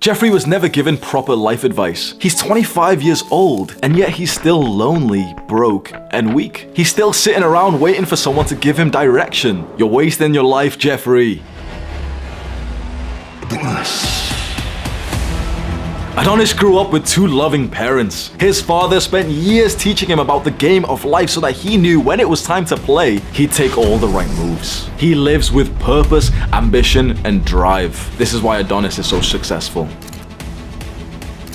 Jeffrey was never given proper life advice. He's 25 years old, and yet he's still lonely, broke, and weak. He's still sitting around waiting for someone to give him direction. You're wasting your life, Jeffrey. Adonis grew up with two loving parents. His father spent years teaching him about the game of life so that he knew when it was time to play, he'd take all the right moves. He lives with purpose, ambition, and drive. This is why Adonis is so successful.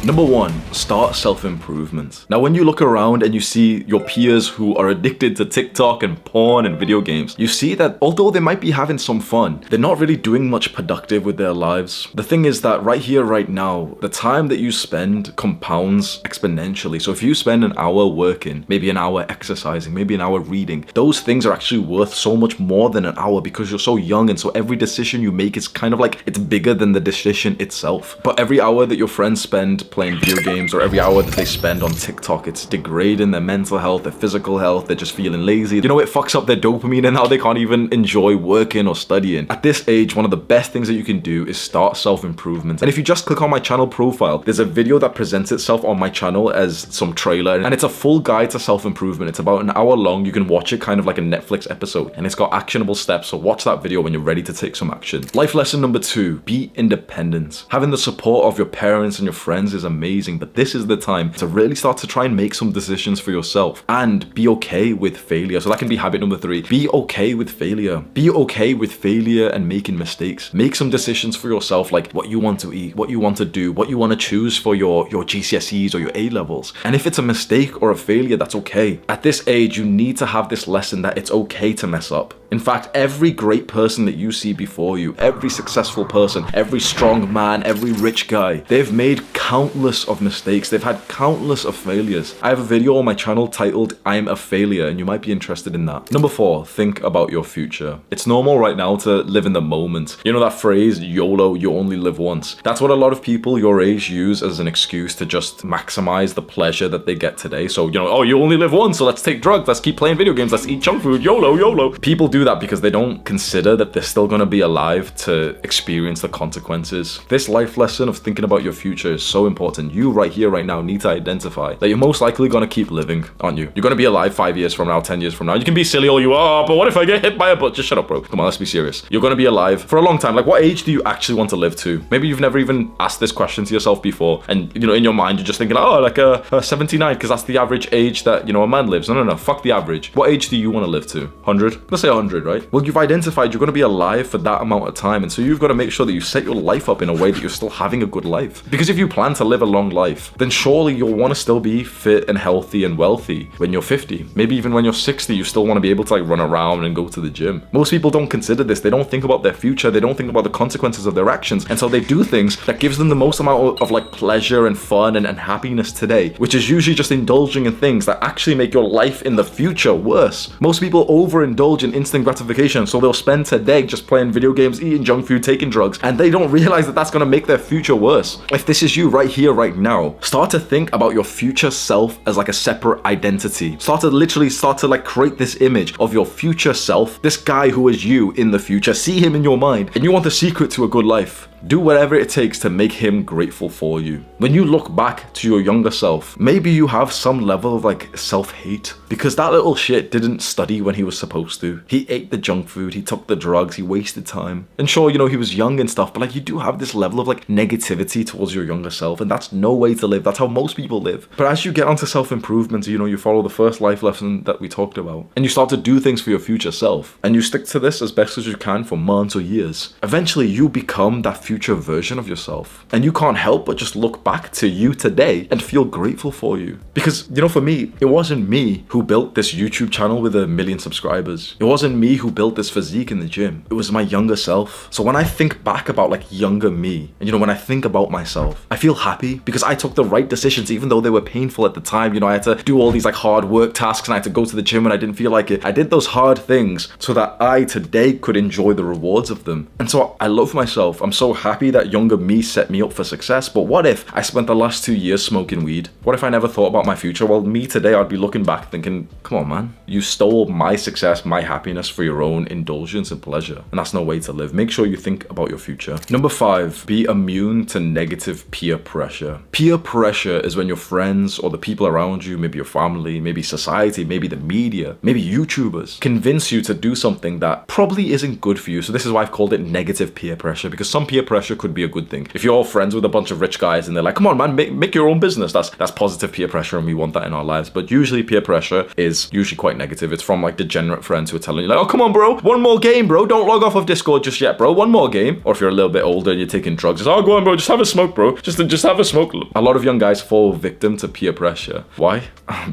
Number 1, start self-improvement. Now, when you look around and you see your peers who are addicted to TikTok and porn and video games, you see that although they might be having some fun, they're not really doing much productive with their lives. The thing is that right here, right now, the time that you spend compounds exponentially. So if you spend an hour working, maybe an hour exercising, maybe an hour reading, those things are actually worth so much more than an hour because you're so young, and so every decision you make is kind of like it's bigger than the decision itself. But every hour that your friends spend playing video games, or every hour that they spend on TikTok, it's degrading their mental health, their physical health. They're just feeling lazy. You know, it fucks up their dopamine, and now they can't even enjoy working or studying. At this age, one of the best things that you can do is start self-improvement. And if you just click on my channel profile, there's a video that presents itself on my channel as some trailer, and it's a full guide to self-improvement. It's about an hour long. You can watch it kind of like a Netflix episode, and it's got actionable steps. So watch that video when you're ready to take some action. Life lesson number 2, be independent. Having the support of your parents and your friends is amazing, but this is the time to really start to try and make some decisions for yourself and be okay with failure. So that can be habit number 3. Be okay with failure. Be okay with failure and making mistakes. Make some decisions for yourself, like what you want to eat, what you want to do, what you want to choose for your GCSEs or your A levels. And if it's a mistake or a failure, that's okay. At this age, you need to have this lesson that it's okay to mess up. In fact, every great person that you see before you, every successful person, every strong man, every rich guy, they've made countless of mistakes. They've had countless of failures. I have a video on my channel titled I'm a Failure, and you might be interested in that. Number 4, think about your future. It's normal right now to live in the moment. You know that phrase, YOLO, you only live once? That's what a lot of people your age use as an excuse to just maximize the pleasure that they get today. So, you know, oh, you only live once, so let's take drugs, let's keep playing video games, let's eat junk food, YOLO, YOLO. People do that because they don't consider that they're still going to be alive to experience the consequences. This life lesson of thinking about your future is so important. You right here, right now, need to identify that you're most likely going to keep living, aren't you? You're going to be alive 5 years from now, 10 years from now. You can be silly all you are, but what if I get hit by a bus? Just shut up, bro. Come on, let's be serious. You're going to be alive for a long time. Like, what age do you actually want to live to? Maybe you've never even asked this question to yourself before, and, you know, in your mind, you're just thinking, oh, like a 79, because that's the average age that, you know, a man lives. No, fuck the average. What age do you want to live to? 100? Let's say 100, right? Well, you've identified you're going to be alive for that amount of time, and so you've got to make sure that you set your life up in a way that you're still having a good life. Because if you plan to live a long life, then surely you'll want to still be fit and healthy and wealthy when you're 50. Maybe even when you're 60, you still want to be able to like run around and go to the gym. Most people don't consider this. They don't think about their future. They don't think about the consequences of their actions, and so they do things that gives them the most amount of like pleasure and fun and happiness today, which is usually just indulging in things that actually make your life in the future worse. Most people overindulge in instant gratification, so they'll spend today just playing video games, eating junk food, taking drugs, and they don't realize that that's going to make their future worse. If this is you right here, right now, start to think about your future self as like a separate identity. Start to like create this image of your future self, this guy who is you in the future. See him in your mind, and you want the secret to a good life. Do whatever it takes to make him grateful for you. When you look back to your younger self, maybe you have some level of like self-hate because that little shit didn't study when he was supposed to. He ate the junk food, he took the drugs, he wasted time. And sure, you know, he was young and stuff, but like you do have this level of like negativity towards your younger self, and that's no way to live. That's how most people live. But as you get onto self-improvement, you know, you follow the first life lesson that we talked about, and you start to do things for your future self, and you stick to this as best as you can for months or years, eventually you become that future version of yourself, and you can't help but just look back to you today and feel grateful for you. Because, you know, for me, it wasn't me who built this YouTube channel with 1 million subscribers. It wasn't me who built this physique in the gym. It was my younger self. So when I think back about like younger me, and you know, when I think about myself, I feel happy because I took the right decisions even though they were painful at the time. You know, I had to do all these like hard work tasks, and I had to go to the gym when I didn't feel like it. I did those hard things so that I today could enjoy the rewards of them. And so I love myself. I'm so happy happy that younger me set me up for success, but what if I spent the last 2 years smoking weed? What if I never thought about my future? Well, me today, I'd be looking back thinking, come on, man, you stole my success, my happiness for your own indulgence and pleasure, and that's no way to live. Make sure you think about your future. Number 5, be immune to negative peer pressure. Peer pressure is when your friends or the people around you, maybe your family, maybe society, maybe the media, maybe YouTubers, convince you to do something that probably isn't good for you. So this is why I've called it negative peer pressure, because some peer pressure could be a good thing. If you're all friends with a bunch of rich guys and they're like, come on, man, make your own business, that's positive peer pressure, and we want that in our lives. But usually peer pressure is usually quite negative. It's from like degenerate friends who are telling you like, oh, come on, bro, one more game, bro, don't log off of Discord just yet, bro, one more game. Or if you're a little bit older and you're taking drugs, it's, oh, go on, bro, just have a smoke, bro, just have a smoke. A lot of young guys fall victim to peer pressure. Why?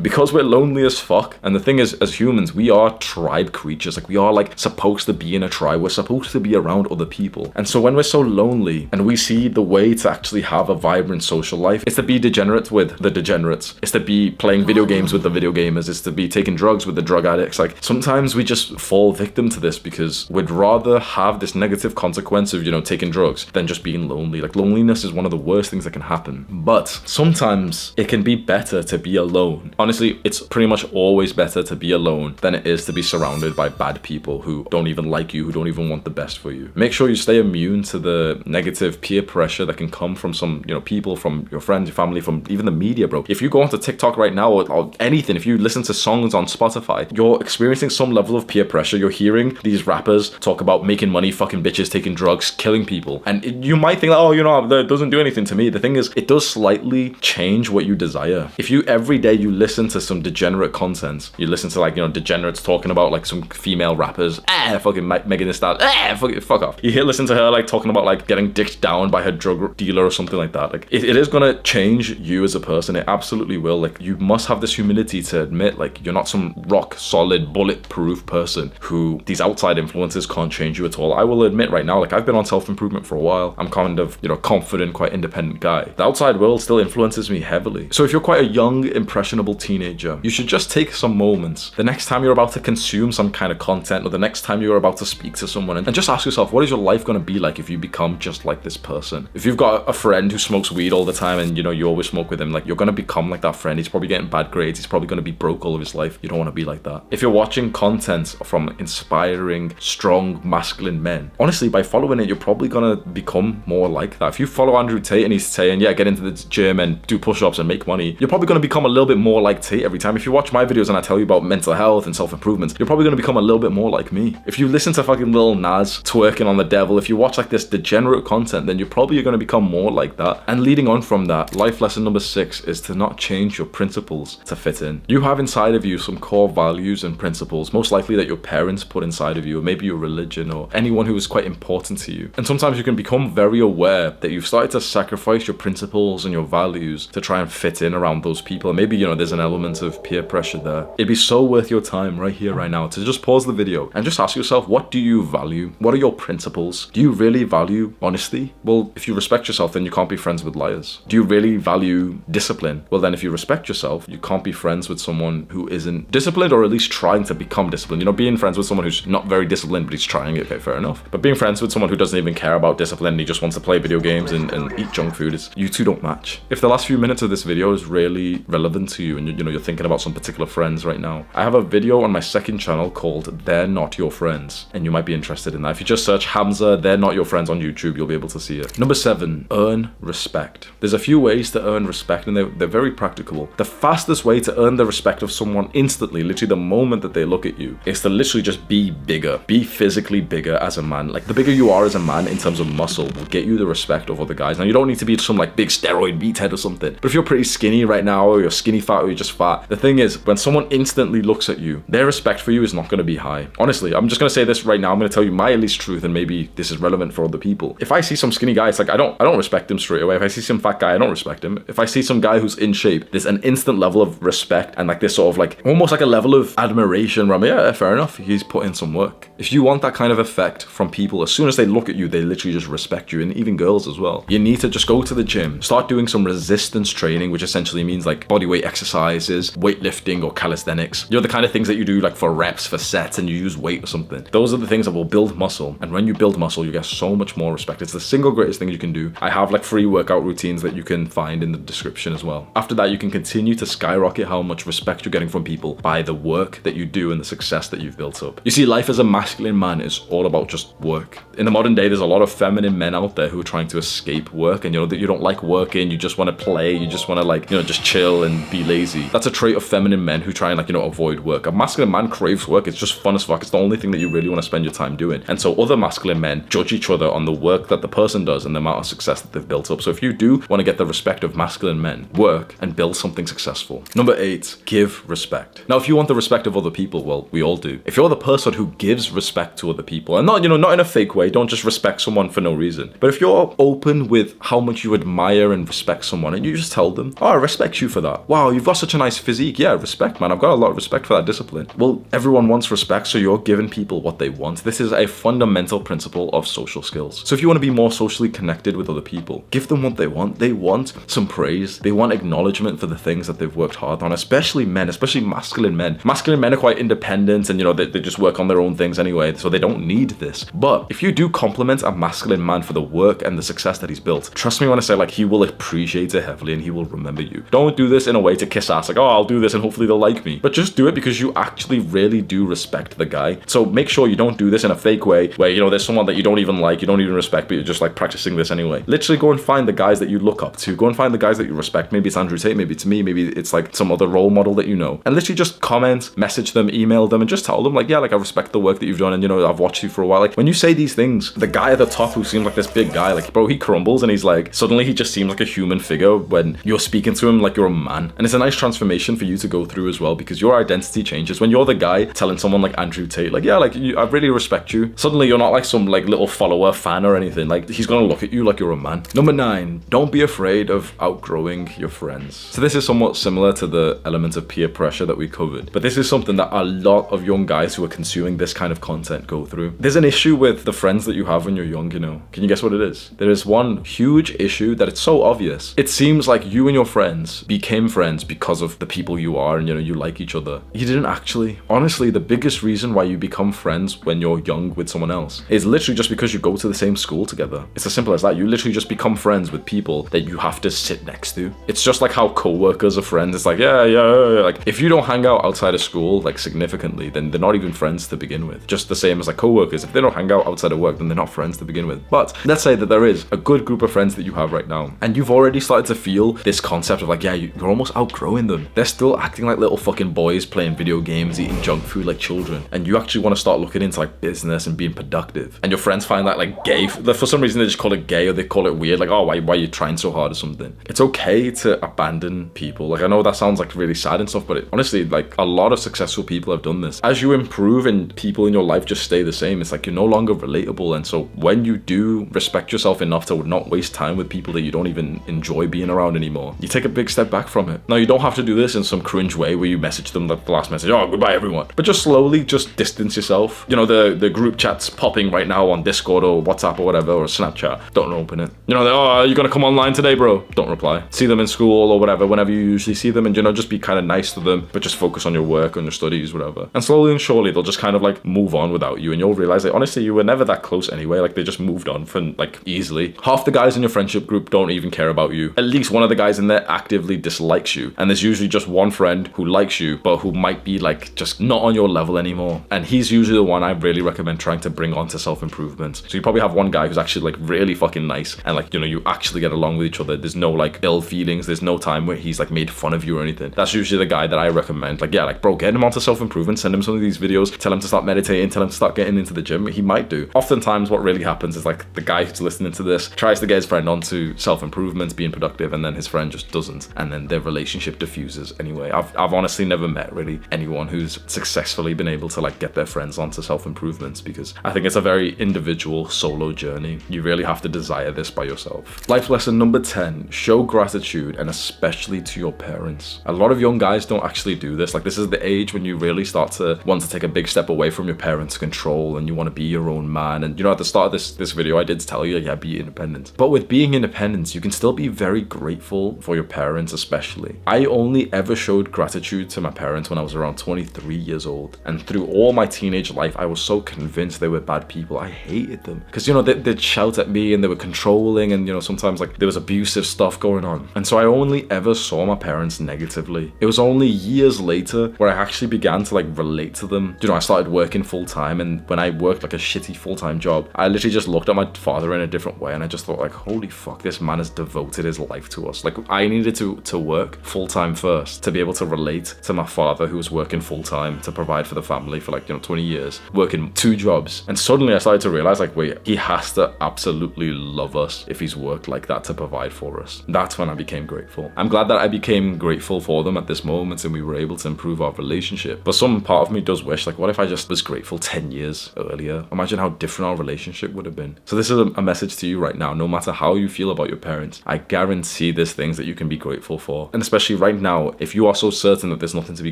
Because we're lonely as fuck. And the thing is, as humans, we are tribe creatures. Like, we are like supposed to be in a tribe. We're supposed to be around other people. And so when we're so lonely and we see the way to actually have a vibrant social life, it's to be degenerate with the degenerates. It's to be playing video games with the video gamers. It's to be taking drugs with the drug addicts. Like, sometimes we just fall victim to this because we'd rather have this negative consequence of, you know, taking drugs than just being lonely. Like, loneliness is one of the worst things that can happen. But sometimes it can be better to be alone. Honestly, it's pretty much always better to be alone than it is to be surrounded by bad people who don't even like you, who don't even want the best for you. Make sure you stay immune to the negative peer pressure that can come from some, you know, people, from your friends, your family, from even the media, bro. If you go onto TikTok right now or anything, if you listen to songs on Spotify, you're experiencing some level of peer pressure. You're hearing these rappers talk about making money, fucking bitches, taking drugs, killing people. And you might think, oh, you know, that doesn't do anything to me. The thing is, it does slightly change what you desire. If you every day you listen to some degenerate content, you listen to like, you know, degenerates talking about like some female rappers, fucking Megan Thee Stallion, fuck off. You listen to her like talking about like getting dicked down by her drug dealer or something like that. Like, it is gonna change you as a person. It absolutely will. Like, you must have this humility to admit like you're not some rock solid bulletproof person who these outside influences can't change you at all. I will admit right now, like, I've been on self-improvement for a while. I'm kind of, you know, confident, quite independent guy. The outside world still influences me heavily. So if you're quite a young, impressionable teenager, you should just take some moments the next time you're about to consume some kind of content, or the next time you're about to speak to someone, and just ask yourself, what is your life going to be like if you become just like this person? If you've got a friend who smokes weed all the time and, you know, you always smoke with him, like, you're going to become like that friend. He's probably getting bad grades. He's probably going to be broke all of his life. You don't want to be like that. If you're watching content from inspiring, strong, masculine men, honestly, by following it, you're probably going to become more like that. If you follow Andrew Tate and he's saying, yeah, get into the gym and do push-ups and make money, you're probably going to become a little bit more like Tate every time. If you watch my videos and I tell you about mental health and self-improvement, you're probably going to become a little bit more like me. If you listen to fucking Lil Nas twerking on the devil, if you watch like this degenerate content, then you're probably going to become more like that. And leading on from that, life lesson number 6 is to not change your principles to fit in. You have inside of you some core values and principles, most likely that your parents put inside of you, or maybe your religion, or anyone who is quite important to you. And sometimes you can become very aware that you've started to sacrifice your principles and your values to try and fit in around those people. And maybe, you know, there's an element of peer pressure there. It'd be so worth your time right here, right now, to just pause the video and just ask yourself, what do you value? What are your principles? Do you really value honesty? Well, if you respect yourself, then you can't be friends with liars. Do you really value discipline? Well, then if you respect yourself, you can't be friends with someone who isn't disciplined, or at least trying to become disciplined. You know, being friends with someone who's not very disciplined, but he's trying it, okay, fair enough. But being friends with someone who doesn't even care about discipline and he just wants to play video games and eat junk food, you two don't match. If the last few minutes of this video is really relevant to you and you're thinking about some particular friends right now, I have a video on my second channel called They're Not Your Friends, and you might be interested in that. If you just search Hamza, They're Not Your Friends on YouTube, you'll be able to see it. Number 7, earn respect. There's a few ways to earn respect, and they're very practical. The fastest way to earn the respect of someone instantly, literally the moment that they look at you, is to literally just be bigger. Be physically bigger as a man. Like, the bigger you are as a man in terms of muscle will get you the respect of other guys. Now, you don't need to be some like big steroid meathead or something, but if you're pretty skinny right now, or you're skinny fat, or you're just fat, the thing is, when someone instantly looks at you, their respect for you is not going to be high. Honestly, I'm just going to say this right now. I'm going to tell you my at least truth, and maybe this is relevant for other people. If I see some skinny guy, it's like I don't respect him straight away. If I see some fat guy, I don't respect him. If I see some guy who's in shape, there's an instant level of respect and like this sort of like almost like a level of admiration where I'm, yeah, fair enough, he's put in some work. If you want that kind of effect from people, as soon as they look at you, they literally just respect you, and even girls as well. You need to just go to the gym, start doing some resistance training, which essentially means like bodyweight exercises, weightlifting, or calisthenics. You know, the kind of things that you do like for reps, for sets, and you use weight or something. Those are the things that will build muscle, and when you build muscle, you get so much more more respect. It's the single greatest thing you can do. I have like free workout routines that you can find in the description as well. After that, you can continue to skyrocket how much respect you're getting from people by the work that you do and the success that you've built up. You see, life as a masculine man is all about just work. In the modern day, there's a lot of feminine men out there who are trying to escape work, and that you don't like working, you just want to play, you just want to like, just chill and be lazy. That's a trait of feminine men who try and like, avoid work. A masculine man craves work. It's just fun as fuck. It's the only thing that you really want to spend your time doing. And so other masculine men judge each other on the work that the person does and the amount of success that they've built up. So if you do want to get the respect of masculine men, work and build something successful. Number 8, give respect. Now, if you want the respect of other people, well, we all do. If you're the person who gives respect to other people, and not, not in a fake way, don't just respect someone for no reason. But if you're open with how much you admire and respect someone, and you just tell them, oh, I respect you for that. Wow, you've got such a nice physique. Yeah, respect, man. I've got a lot of respect for that discipline. Well, everyone wants respect, so you're giving people what they want. This is a fundamental principle of social skills. So if you want to be more socially connected with other people, give them what they want. They want some praise. They want acknowledgement for the things that they've worked hard on, especially men, especially masculine men. Masculine men are quite independent and, they just work on their own things anyway, so they don't need this. But if you do compliment a masculine man for the work and the success that he's built, trust me when I say, like, he will appreciate it heavily and he will remember you. Don't do this in a way to kiss ass, like, oh, I'll do this and hopefully they'll like me. But just do it because you actually really do respect the guy. So make sure you don't do this in a fake way where, there's someone that you don't even like, you don't even respect, but you're just like practicing this anyway. Literally go and find the guys that you look up to. Go and find the guys that you respect. Maybe it's Andrew Tate, maybe it's me, maybe it's like some other role model that you know. And literally just comment, message them, email them, and just tell them like, yeah, like I respect the work that you've done and I've watched you for a while. Like when you say these things, the guy at the top who seems like this big guy, like bro, he crumbles and he's like, suddenly he just seems like a human figure when you're speaking to him like you're a man. And it's a nice transformation for you to go through as well because your identity changes. When you're the guy telling someone like Andrew Tate, like, yeah, like I really respect you. Suddenly you're not like some like little follower fan or anything. Like he's gonna look at you like you're a man. Number 9, don't be afraid of outgrowing your friends. So this is somewhat similar to the element of peer pressure that we covered, but this is something that a lot of young guys who are consuming this kind of content go through. There's an issue with the friends that you have when you're young, Can you guess what it is? There is one huge issue that it's so obvious. It seems like you and your friends became friends because of the people you are and you like each other. You didn't actually. Honestly, the biggest reason why you become friends when you're young with someone else is literally just because you go to the same school together. It's as simple as that. You literally just become friends with people that you have to sit next to. It's just like how co-workers are friends. It's like, yeah. Like if you don't hang out outside of school like significantly, then they're not even friends to begin with. Just the same as like co-workers. If they don't hang out outside of work, then they're not friends to begin with. But let's say that there is a good group of friends that you have right now, and you've already started to feel this concept of like, yeah, you're almost outgrowing them. They're still acting like little fucking boys playing video games, eating junk food like children, and you actually want to start looking into like business and being productive. And your friends find that like gay. For some reason they just call it gay or they call it weird. Like, oh, why are you trying so hard or something? It's okay to abandon people. Like I know that sounds like really sad and stuff, but honestly, like a lot of successful people have done this. As you improve and people in your life just stay the same, it's like you're no longer relatable. And so when you do respect yourself enough to not waste time with people that you don't even enjoy being around anymore, you take a big step back from it. Now, you don't have to do this in some cringe way where you message them like the last message, oh, goodbye everyone. But just slowly just distance yourself. The group chat's popping right now on Discord or WhatsApp or whatever, or Snapchat. Don't open it. Oh, are you gonna come online today, bro? Don't reply. See them in school or whatever, whenever you usually see them, and just be kind of nice to them, but just focus on your work, on your studies, whatever. And slowly and surely, they'll just kind of like move on without you, and you'll realize that honestly, you were never that close anyway. Like they just moved on from like easily. Half the guys in your friendship group don't even care about you. At least one of the guys in there actively dislikes you, and there's usually just one friend who likes you, but who might be like just not on your level anymore. And he's usually the one I really recommend trying to bring on to self-improvement. So you probably have one guy who's actually like really fucking nice, and like you actually get along with each other. There's no like ill feelings. There's no time where he's like made fun of you or anything. That's usually the guy that I recommend. Like, yeah, like bro, get him onto self-improvement, send him some of these videos, tell him to start meditating, tell him to start getting into the gym. He might do. Oftentimes what really happens is like the guy who's listening to this tries to get his friend onto self-improvement, being productive, and then his friend just doesn't, and then their relationship diffuses anyway. I've honestly never met really anyone who's successfully been able to like get their friends onto self-improvements, because I think it's a very individual solo journey. You really have to desire this by yourself. Life lesson number 10, show gratitude, and especially to your parents. A lot of young guys don't actually do this. Like this is the age when you really start to want to take a big step away from your parents' control, and you want to be your own man. And at the start of this video I did tell you, yeah, be independent. But with being independent, you can still be very grateful for your parents. Especially, I only ever showed gratitude to my parents when I was around 23 years old, and through all my teenage life I was so convinced they were bad people. I hated them because they'd shout at me and they were controlling, and, you know, sometimes like there was abusive stuff going on. And so I only ever saw my parents negatively. It was only years later where I actually began to like relate to them. You know, I started working full time, and when I worked like a shitty full-time job, I literally just looked at my father in a different way, and I just thought like, holy fuck, this man has devoted his life to us. Like, I needed to work full-time first to be able to relate to my father, who was working full-time to provide for the family for like, you know, 20 years, working 2 jobs. And suddenly I started to realize like, wait, he has to absolutely love us if he's worked like that to provide for us. That's when I became grateful. I'm glad that I became grateful for them at this moment and we were able to improve our relationship. But some part of me does wish, like, what if I just was grateful 10 years earlier? Imagine how different our relationship would have been. So this is a message to you right now. No matter how you feel about your parents, I guarantee there's things that you can be grateful for. And especially right now, if you are so certain that there's nothing to be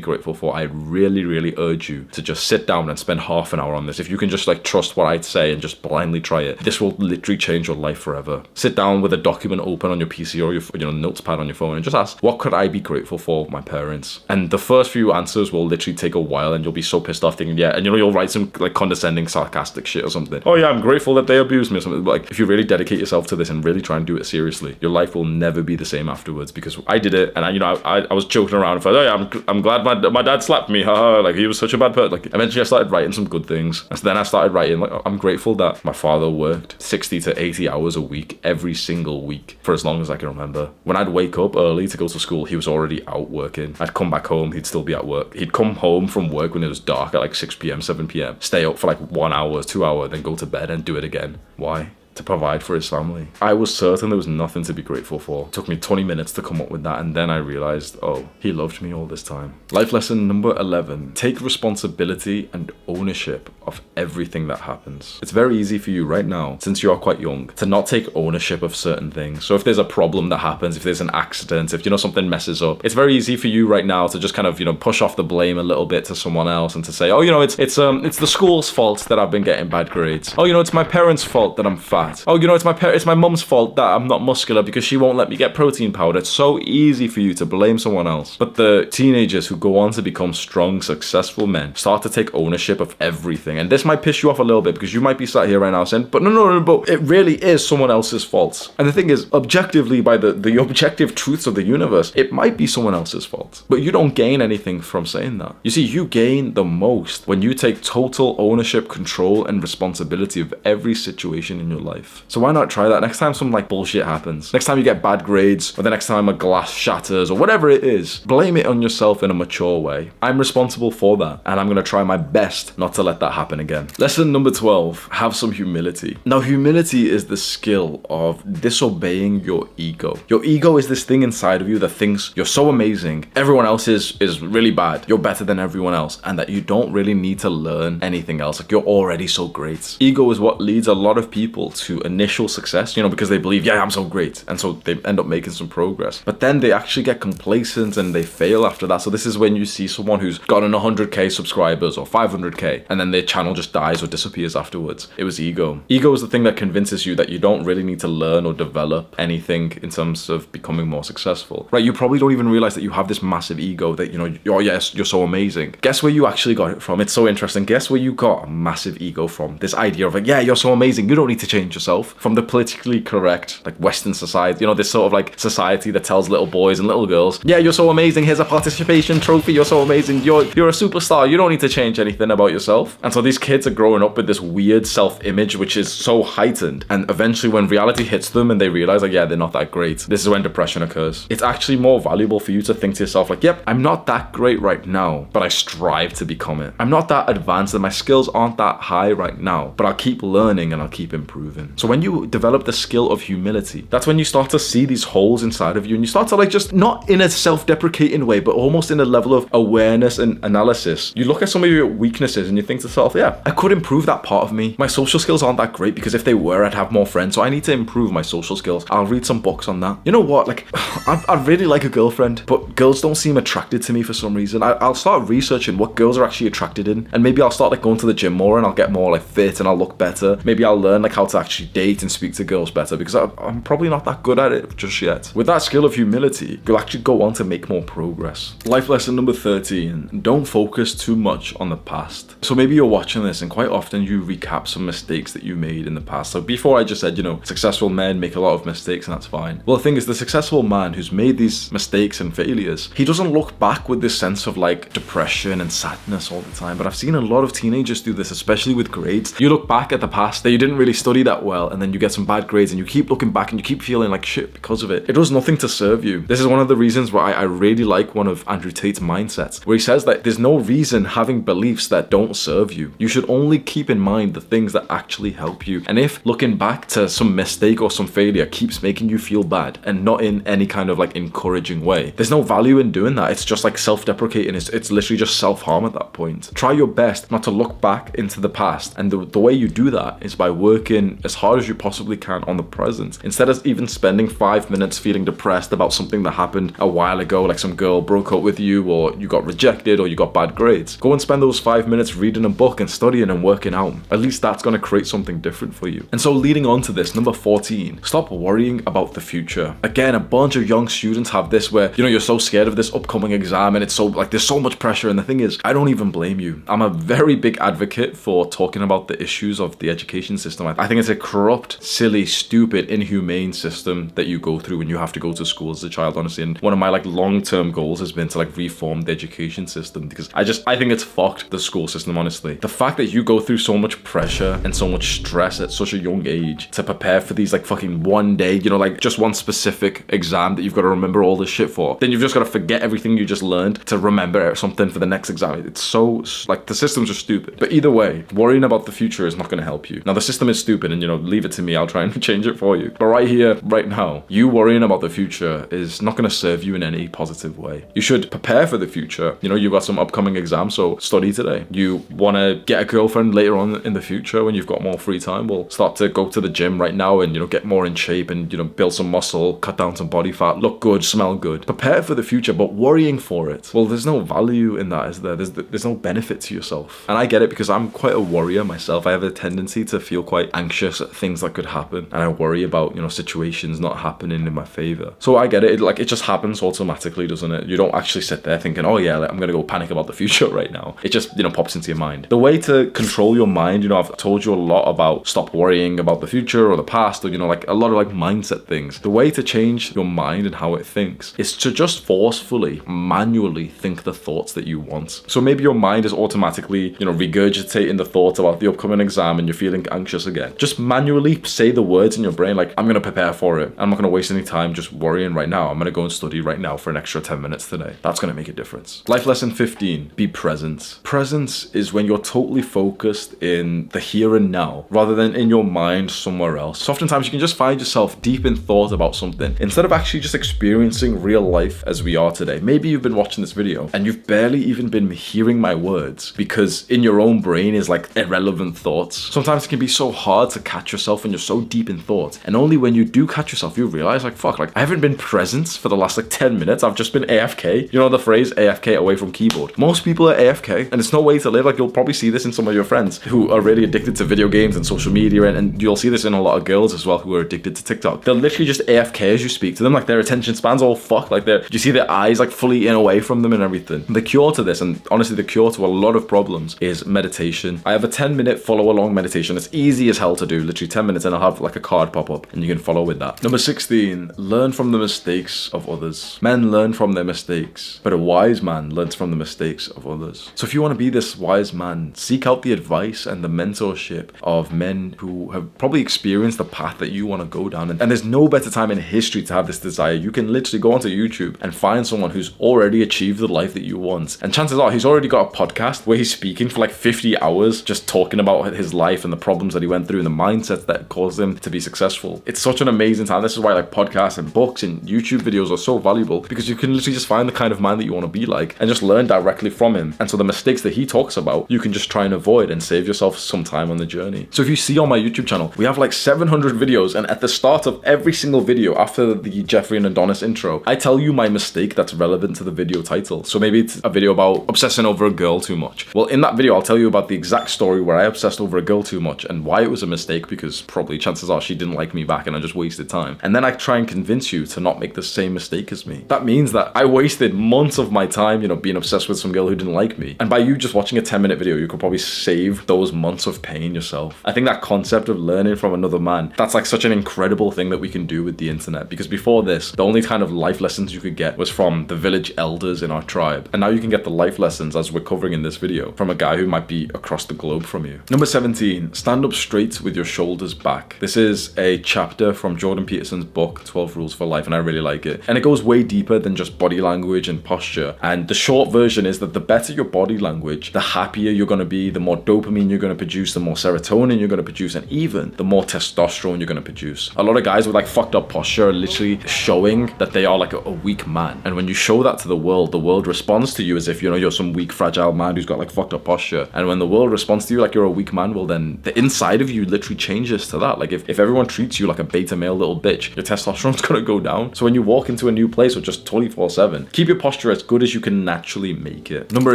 grateful for, I really, really urge you to just sit down and spend half an hour on this. If you can just like trust what I'd say and just blindly try it, this will literally change your life forever. Sit down with a document open on your PC or your, you know, notepad on your phone and just ask, what could I be grateful for with my parents? And the first few answers will literally take a while, and you'll be so pissed off thinking, yeah, and you know, you'll write some like condescending, sarcastic shit or something. Oh yeah, I'm grateful that they abused me or something. But like, if you really dedicate yourself to this and really try and do it seriously, your life will never be the same afterwards. Because I did it, and I was joking around and thought, oh yeah, I'm glad my dad slapped me, haha, like he was such a bad person. Like, eventually I started writing some good things, and so then I started writing like, I'm grateful that my father worked 60 to 80 hours a week every single week for as long as I can remember. When I'd wake up early to go to school, he was already out working. I'd come back home, he'd still be at work. He'd come home from work when it was dark at like 6 p.m, 7 p.m, stay up for like 1 hour, 2 hours, then go to bed and do it again. Why? To provide for his family. I was certain there was nothing to be grateful for. It took me 20 minutes to come up with that, and then I realized, oh, he loved me all this time. Life lesson number 11, take responsibility and ownership of everything that happens. It's very easy for you right now, since you are quite young, to not take ownership of certain things. So if there's a problem that happens, if there's an accident, if, you know, something messes up, it's very easy for you right now to just kind of, you know, push off the blame a little bit to someone else and to say, oh, you know, it's the school's fault that I've been getting bad grades. Oh, you know, it's my parents' fault that I'm fat. Oh, you know, it's my mum's fault that I'm not muscular because she won't let me get protein powder. It's so easy for you to blame someone else. But the teenagers who go on to become strong, successful men start to take ownership of everything. And this might piss you off a little bit because you might be sat here right now saying, but no, but it really is someone else's fault. And the thing is, objectively, by the objective truths of the universe, it might be someone else's fault. But you don't gain anything from saying that. You see, you gain the most when you take total ownership, control, and responsibility of every situation in your life. So why not try that? Next time some like bullshit happens, next time you get bad grades, or the next time a glass shatters, or whatever it is, blame it on yourself in a mature way. I'm responsible for that, and I'm gonna try my best not to let that happen again. Lesson number 12, have some humility. Now, humility is the skill of disobeying your ego. Your ego is this thing inside of you that thinks you're so amazing, everyone else is really bad, you're better than everyone else, and that you don't really need to learn anything else. Like, you're already so great. Ego is what leads a lot of people to initial success, you know, because they believe, yeah, I'm so great, and so they end up making some progress, but then they actually get complacent and they fail after that. So this is when you see someone who's gotten 100k subscribers or 500k, and then their channel just dies or disappears afterwards. It was ego. Ego is the thing that convinces you that you don't really need to learn or develop anything in terms of becoming more successful, right? You probably don't even realize that you have this massive ego that, you know, oh yes, you're so amazing. Guess where you actually got it from? It's so interesting. Guess where you got a massive ego from? This idea of like, yeah, you're so amazing, you don't need to change yourself. From the politically correct, like Western society, you know, this sort of like society that tells little boys and little girls, yeah, you're so amazing, here's a participation trophy, you're so amazing, you're a superstar, you don't need to change anything about yourself. And so these kids are growing up with this weird self-image which is so heightened, and eventually when reality hits them and they realize like, yeah, they're not that great, this is when depression occurs. It's actually more valuable for you to think to yourself like, yep, I'm not that great right now, but I strive to become it. I'm not that advanced and my skills aren't that high right now, but I'll keep learning and I'll keep improving. So when you develop the skill of humility, that's when you start to see these holes inside of you, and you start to like, just not in a self-deprecating way, but almost in a level of awareness and analysis. You look at some of your weaknesses and you think to yourself, yeah, I could improve that part of me. My social skills aren't that great, because if they were, I'd have more friends, so I need to improve my social skills. I'll read some books on that. You know what, like, I'd really like a girlfriend, but girls don't seem attracted to me for some reason. I'll start researching what girls are actually attracted in, and maybe I'll start like going to the gym more and I'll get more like fit and I'll look better. Maybe I'll learn like how to actually actually date and speak to girls better, because I'm probably not that good at it just yet. With that skill of humility, you'll actually go on to make more progress. Life lesson number 13, don't focus too much on the past. So maybe you're watching this and quite often you recap some mistakes that you made in the past. So before I just said, successful men make a lot of mistakes and that's fine. Well, the thing is, the successful man who's made these mistakes and failures, he doesn't look back with this sense of like depression and sadness all the time. But I've seen a lot of teenagers do this, especially with grades. You look back at the past that you didn't really study that well, and then you get some bad grades and you keep looking back and you keep feeling like shit because of it. It does nothing to serve you. This is one of the reasons why I really like one of Andrew Tate's mindsets, where he says that there's no reason having beliefs that don't serve you. You should only keep in mind the things that actually help you. And if looking back to some mistake or some failure keeps making you feel bad and not in any kind of like encouraging way, there's no value in doing that. It's just like self-deprecating. It's literally just self-harm at that point. Try your best not to look back into the past, and the way you do that is by working as hard as you possibly can on the present. Instead of even spending 5 minutes feeling depressed about something that happened a while ago, like some girl broke up with you, or you got rejected, or you got bad grades, go and spend those 5 minutes reading a book and studying and working out. At least that's going to create something different for you. And so leading on to this, number 14, stop worrying about the future. Again, a bunch of young students have this where, you're so scared of this upcoming exam and it's so like there's so much pressure. And the thing is, I don't even blame you. I'm a very big advocate for talking about the issues of the education system. I think it's a corrupt, silly, stupid, inhumane system that you go through when you have to go to school as a child, honestly. And one of my like long-term goals has been to like reform the education system, because I think it's fucked, the school system, honestly. The fact that you go through so much pressure and so much stress at such a young age to prepare for these like fucking one day, like just one specific exam that you've got to remember all this shit for. Then you've just got to forget everything you just learned to remember something for the next exam. It's so like the systems are stupid. But either way, worrying about the future is not going to help you. Now the system is stupid, and leave it to me. I'll try and change it for you. But right here, right now, you worrying about the future is not going to serve you in any positive way. You should prepare for the future. You've got some upcoming exams, so study today. You want to get a girlfriend later on in the future when you've got more free time, well, start to go to the gym right now and get more in shape and build some muscle, cut down some body fat, look good, smell good. Prepare for the future, but worrying for it, well, there's no value in that, is there? There's no benefit to yourself. And I get it, because I'm quite a worrier myself. I have a tendency to feel quite anxious at things that could happen, and I worry about situations not happening in my favor. So I get it. It just happens automatically, doesn't it? You don't actually sit there thinking, oh yeah, I'm gonna go panic about the future right now. It just pops into your mind. The way to control your mind, I've told you a lot about stop worrying about the future or the past, or like a lot of like mindset things. The way to change your mind and how it thinks is to just forcefully, manually think the thoughts that you want. So maybe your mind is automatically, regurgitating the thoughts about the upcoming exam and you're feeling anxious again. Just manually say the words in your brain, like, I'm gonna prepare for it. I'm not gonna waste any time just worrying right now. I'm gonna go and study right now for an extra 10 minutes today. That's gonna make a difference. Life lesson 15, be present. Presence is when you're totally focused in the here and now, rather than in your mind somewhere else. So oftentimes you can just find yourself deep in thought about something, instead of actually just experiencing real life as we are today. Maybe you've been watching this video and you've barely even been hearing my words, because in your own brain is like irrelevant thoughts. Sometimes it can be so hard to catch yourself when you're so deep in thought, and only when you do catch yourself you realize, like, fuck, like I haven't been present for the last like 10 minutes. I've just been AFK. The phrase AFK, away from keyboard. Most people are AFK, and it's no way to live. Like, you'll probably see this in some of your friends who are really addicted to video games and social media, and you'll see this in a lot of girls as well who are addicted to TikTok. They're literally just AFK as you speak to them. Like, their attention span's all fucked. Like, you see their eyes like fully in away from them and everything. The cure to this, and honestly the cure to a lot of problems, is meditation. I have a 10-minute follow along meditation. It's easy as hell to do, literally 10 minutes, and I'll have like a card pop up and you can follow with that. Number 16, learn from the mistakes of others. Men learn from their mistakes, but a wise man learns from the mistakes of others. So if you want to be this wise man, seek out the advice and the mentorship of men who have probably experienced the path that you want to go down. And there's no better time in history to have this desire. You can literally go onto YouTube and find someone who's already achieved the life that you want. And chances are he's already got a podcast where he's speaking for like 50 hours just talking about his life and the problems that he went through and the mindsets that caused him to be successful. It's such an amazing time. This is why like podcasts and books and YouTube videos are so valuable, because you can literally just find the kind of man that you want to be like and just learn directly from him. And so the mistakes that he talks about, you can just try and avoid and save yourself some time on the journey. So if you see on my YouTube channel, we have like 700 videos, and at the start of every single video after the Jeffrey and Adonis intro, I tell you my mistake that's relevant to the video title. So maybe it's a video about obsessing over a girl too much. Well, in that video, I'll tell you about the exact story where I obsessed over a girl too much and why it was a mistake mistake because probably chances are she didn't like me back and I just wasted time. And then I try and convince you to not make the same mistake as me. That means that I wasted months of my time, you know, being obsessed with some girl who didn't like me. And by you just watching a 10-minute video, you could probably save those months of pain yourself. I think that concept of learning from another man, that's like such an incredible thing that we can do with the internet. Because before this, the only kind of life lessons you could get was from the village elders in our tribe. And now you can get the life lessons, as we're covering in this video, from a guy who might be across the globe from you. Number 17, stand up straight with your shoulders back. This is a chapter from Jordan Peterson's book, 12 Rules for Life, and I really like it. And it goes way deeper than just body language and posture. And the short version is that the better your body language, the happier you're going to be, the more dopamine you're going to produce, the more serotonin you're going to produce, and even the more testosterone you're going to produce. A lot of guys with like fucked up posture are literally showing that they are like a weak man. And when you show that to the world responds to you as if, you know, you're some weak, fragile man who's got like fucked up posture. And when the world responds to you like you're a weak man, well then the inside of you literally changes to that. Like if everyone treats you like a beta male little bitch, your testosterone's going to go down. So when you walk into a new place or just 24/7, keep your posture as good as you can naturally make it. Number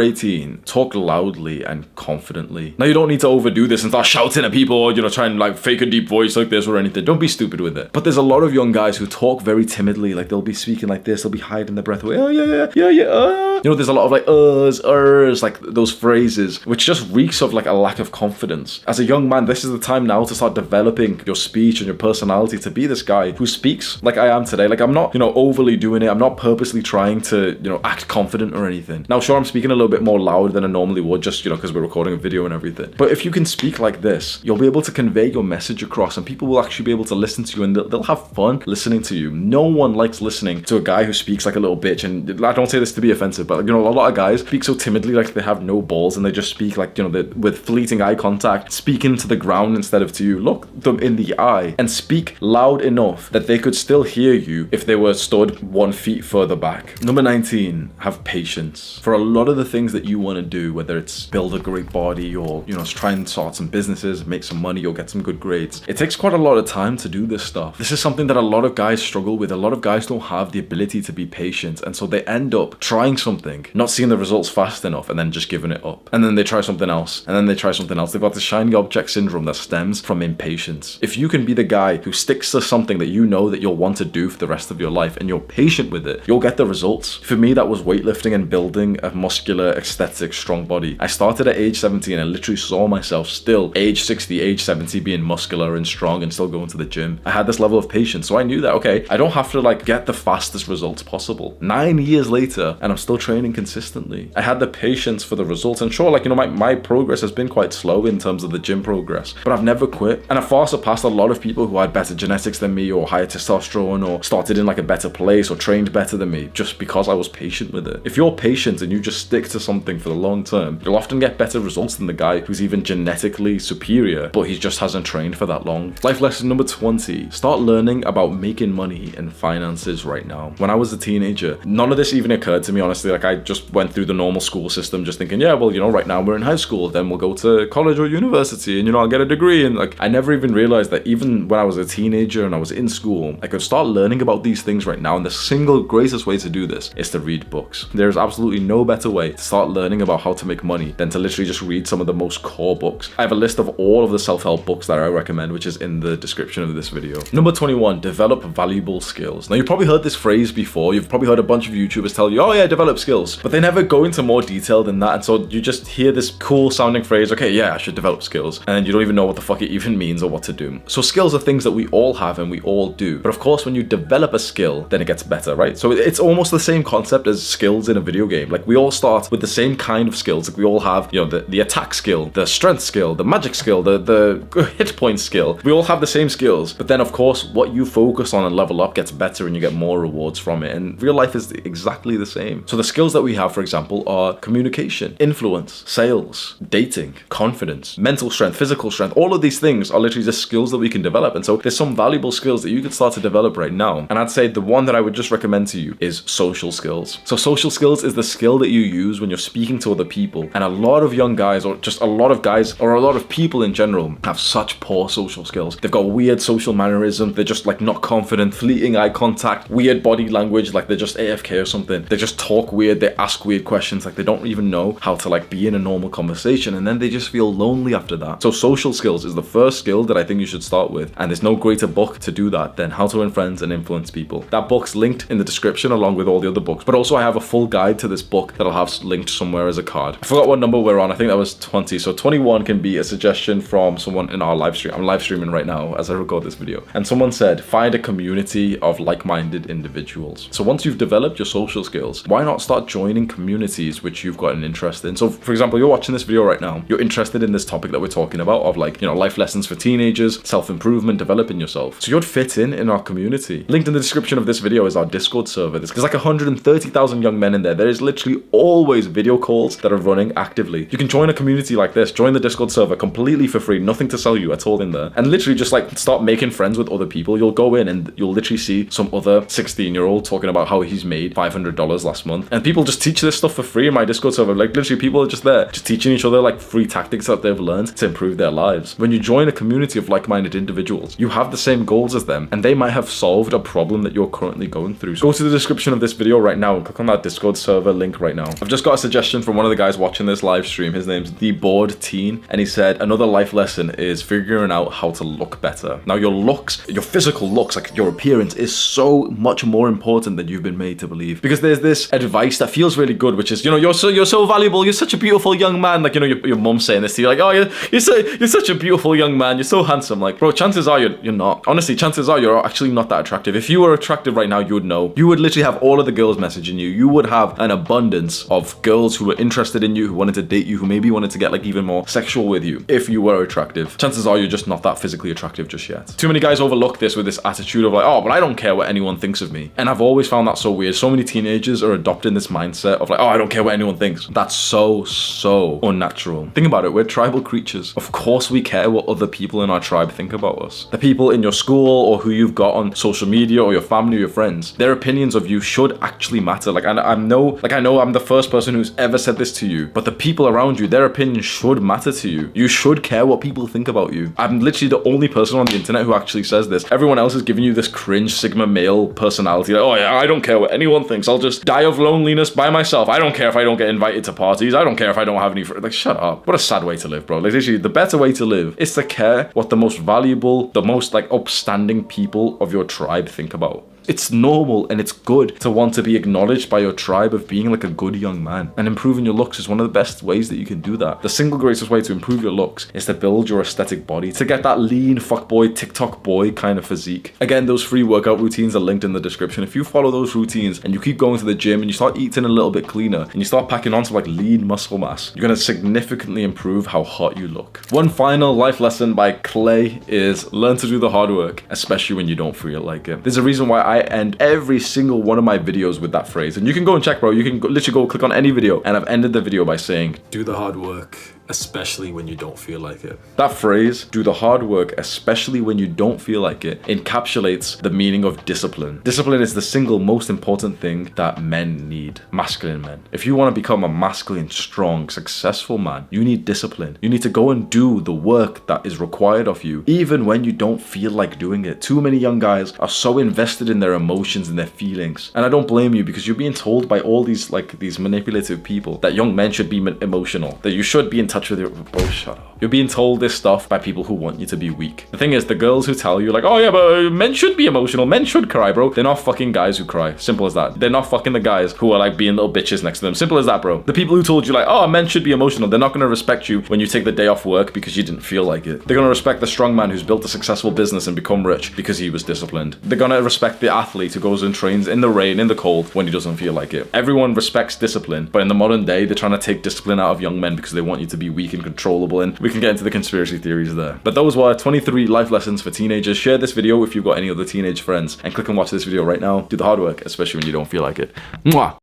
18, talk loudly and confidently. Now you don't need to overdo this and start shouting at people or, you know, try and like fake a deep voice like this or anything. Don't be stupid with it. But there's a lot of young guys who talk very timidly. Like they'll be speaking like this, they'll be hiding their breath away. Oh yeah. You know, there's a lot of like ers, like those phrases, which just reeks of like a lack of confidence. As a young man, this is the time now to start developing your speech and your personality to be this guy who speaks like I am today. Like I'm not, you know, overly doing it. I'm not purposely trying to, you know, act confident or anything. Now, sure, I'm speaking a little bit more loud than I normally would, just, you know, because we're recording a video and everything. But if you can speak like this, you'll be able to convey your message across and people will actually be able to listen to you and they'll have fun listening to you. No one likes listening to a guy who speaks like a little bitch. And I don't say this to be offensive, but, you know, a lot of guys speak so timidly, like they have no balls and they just speak like, you know, with fleeting eye contact, speaking to the ground instead of to you. Look them in the eye and speak loud enough that they could still hear you if they were stood 1 feet further back. Number 19, have patience. For a lot of the things that you want to do, whether it's build a great body or, you know, try and start some businesses, make some money or get some good grades, it takes quite a lot of time to do this stuff. This is something that a lot of guys struggle with. A lot of guys don't have the ability to be patient, and so they end up trying something, not seeing the results fast enough, and then just giving it up. And then they try something else, and then they try something else. They've got the shiny object syndrome that stems from impatience. If you can be the guy who sticks to something that you know that you'll want to do for the rest of your life and you're patient with it, you'll get the results. For me, that was weightlifting and building a muscular, aesthetic, strong body. I started at age 17 and literally saw myself still age 60, age 70 being muscular and strong and still going to the gym. I had this level of patience, so I knew that, okay, I don't have to like get the fastest results possible. 9 years later and I'm still training consistently. I had the patience for the results, and sure, like, you know, my progress has been quite slow in terms of the gym progress, but I've never quit, and I've far surpassed a lot of people who had better genetics than me or higher testosterone or started in like a better place or trained better than me just because I was patient with it. If you're patient and you just stick to something for the long term, you'll often get better results than the guy who's even genetically superior, but he just hasn't trained for that long. Life lesson number 20, start learning about making money and finances right now. When I was a teenager, none of this even occurred to me, honestly. Like I just went through the normal school system just thinking, yeah, well, you know, right now we're in high school, then we'll go to college or university and, you know, I'll get a degree. And like, I never even realized that even when I was a teenager and I was in school, I could start learning about these things right now. And the single greatest way to do this is to read books. There's absolutely no better way to start learning about how to make money than to literally just read some of the most core books. I have a list of all of the self-help books that I recommend, which is in the description of this video. Number 21, develop valuable skills. Now, you've probably heard this phrase before. You've probably heard a bunch of YouTubers tell you, oh yeah, develop skills, but they never go into more detail than that. And so you just hear this cool sounding phrase, okay, yeah, I should develop skills. And you don't even know what the fuck it even means or what to do. So skills are things that we all have and we all do. But of course, when you develop a skill, then it gets better, right? So it's almost the same concept as skills in a video game. Like we all start with the same kind of skills. Like we all have, you know, the attack skill, the strength skill, the magic skill, the hit point skill. We all have the same skills. But then of course, what you focus on and level up gets better and you get more rewards from it. And real life is exactly the same. So the skills that we have, for example, are communication, influence, sales, dating, confidence, mental strength, physical strength. All of these things are literally just skills that we can develop. And so there's some valuable skills that you can start to develop right now. And I'd say the one that I would just recommend to you is social skills. So social skills is the skill that you use when you're speaking to other people. And a lot of young guys, or just a lot of guys, or a lot of people in general, have such poor social skills. They've got weird social mannerisms. They're just like not confident, fleeting eye contact, weird body language, like they're just AFK or something. They just talk weird. They ask weird questions. Like they don't even know how to like be in a normal conversation. And then they just feel lonely after that. So social skills is the first skill that I think you should start with, and there's no greater book to do that than How to Win Friends and Influence People. That book's linked in the description along with all the other books, but also I have a full guide to this book that I'll have linked somewhere as a card. I forgot what number we're on. I think that was 20. So 21 can be a suggestion from someone in our live stream. I'm live streaming right now as I record this video. And someone said, find a community of like-minded individuals. So once you've developed your social skills, why not start joining communities which you've got an interest in? So for example, you're watching this video right now, you're interested in this topic that we're talking about of like, you know, life lessons for teenagers, self-improvement, developing yourself. So you'd fit in our community. Linked in the description of this video is our Discord server. There's like 130,000 young men in there. There is literally always video calls that are running actively. You can join a community like this, join the Discord server completely for free, nothing to sell you at all in there, and literally just like start making friends with other people. You'll go in and you'll literally see some other 16-year-old talking about how he's made $500 last month, and people just teach this stuff for free in my Discord server. Like literally people are just there, just teaching each other like free tactics that they've learned to improve their lives. When you join a community of like-minded individuals, you have the same goals as them, and they might have solved a problem that you're currently going through. So go to the description of this video right now and click on that Discord server link right now. I've just got a suggestion from one of the guys watching this live stream. His name's The Bored Teen, and he said another life lesson is figuring out how to look better. Now your looks, your physical looks, like your appearance, is so much more important than you've been made to believe. Because there's this advice that feels really good, which is, you know, you're so valuable, you're such a beautiful young man. Like, you know, your mum saying this to you, like, oh, you're such a beautiful young man, you're so handsome. Like, bro, chances are you're not. Honestly, chances are you're actually not that attractive. If you were attractive right now, you would know. You would literally have all of the girls messaging you. You would have an abundance of girls who were interested in you, who wanted to date you, who maybe wanted to get like even more sexual with you if you were attractive. Chances are you're just not that physically attractive just yet. Too many guys overlook this with this attitude of like, oh, but I don't care what anyone thinks of me. And I've always found that so weird. So many teenagers are adopting this mindset of like, oh, I don't care what anyone thinks. That's so unnatural. Think about it. We're tribal creatures. Of course we care what other people in our tribe think about us. The people in your school or who you've got on social media or your family or your friends, their opinions of you should actually matter. Like I know I'm the first person who's ever said this to you, but the people around you, their opinions should matter to you. You should care what people think about you. I'm literally the only person on the internet who actually says this. Everyone else is giving you this cringe Sigma male personality. Like, oh yeah, I don't care what anyone thinks. I'll just die of loneliness by myself. I don't care if I don't get invited to parties. I don't care if I don't have any friends. Like, shut up. What a sad way to live, bro. Like, literally, the better way to live is to care what the most valuable, the most like upstanding people of your tribe think about. It's normal and it's good to want to be acknowledged by your tribe of being like a good young man, and improving your looks is one of the best ways that you can do that. The single greatest way to improve your looks is to build your aesthetic body, to get that lean fuckboy, TikTok boy kind of physique. Again, those free workout routines are linked in the description. If you follow those routines and you keep going to the gym and you start eating a little bit cleaner and you start packing on some like lean muscle mass, you're going to significantly improve how hot you look. One final life lesson by Clay is learn to do the hard work, especially when you don't feel like it. There's a reason why I end every single one of my videos with that phrase, and you can go and check, bro. You can literally go click on any video, and I've ended the video by saying, do the hard work, especially when you don't feel like it. That phrase, do the hard work, especially when you don't feel like it, encapsulates the meaning of discipline. Discipline is the single most important thing that men need, masculine men. If you want to become a masculine, strong, successful man, you need discipline. You need to go and do the work that is required of you, even when you don't feel like doing it. Too many young guys are so invested in their emotions and their feelings. And I don't blame you, because you're being told by all these manipulative people that young men should be emotional, that you should be in touch with your bro, shut up. You're being told this stuff by people who want you to be weak. The thing is, the girls who tell you like, oh yeah, but men should be emotional, men should cry, bro, they're not fucking guys who cry. Simple as that. They're not fucking the guys who are like being little bitches next to them. Simple as that, bro. The people who told you like, oh, men should be emotional, they're not going to respect you when you take the day off work because you didn't feel like it. They're going to respect the strong man who's built a successful business and become rich because he was disciplined. They're going to respect the athlete who goes and trains in the rain, in the cold, when he doesn't feel like it. Everyone respects discipline, but in the modern day, they're trying to take discipline out of young men because they want you to be weak and controllable, and we can get into the conspiracy theories there. But those were 23 life lessons for teenagers. Share this video if you've got any other teenage friends, and click and watch this video right now. Do the hard work, especially when you don't feel like it. Mwah!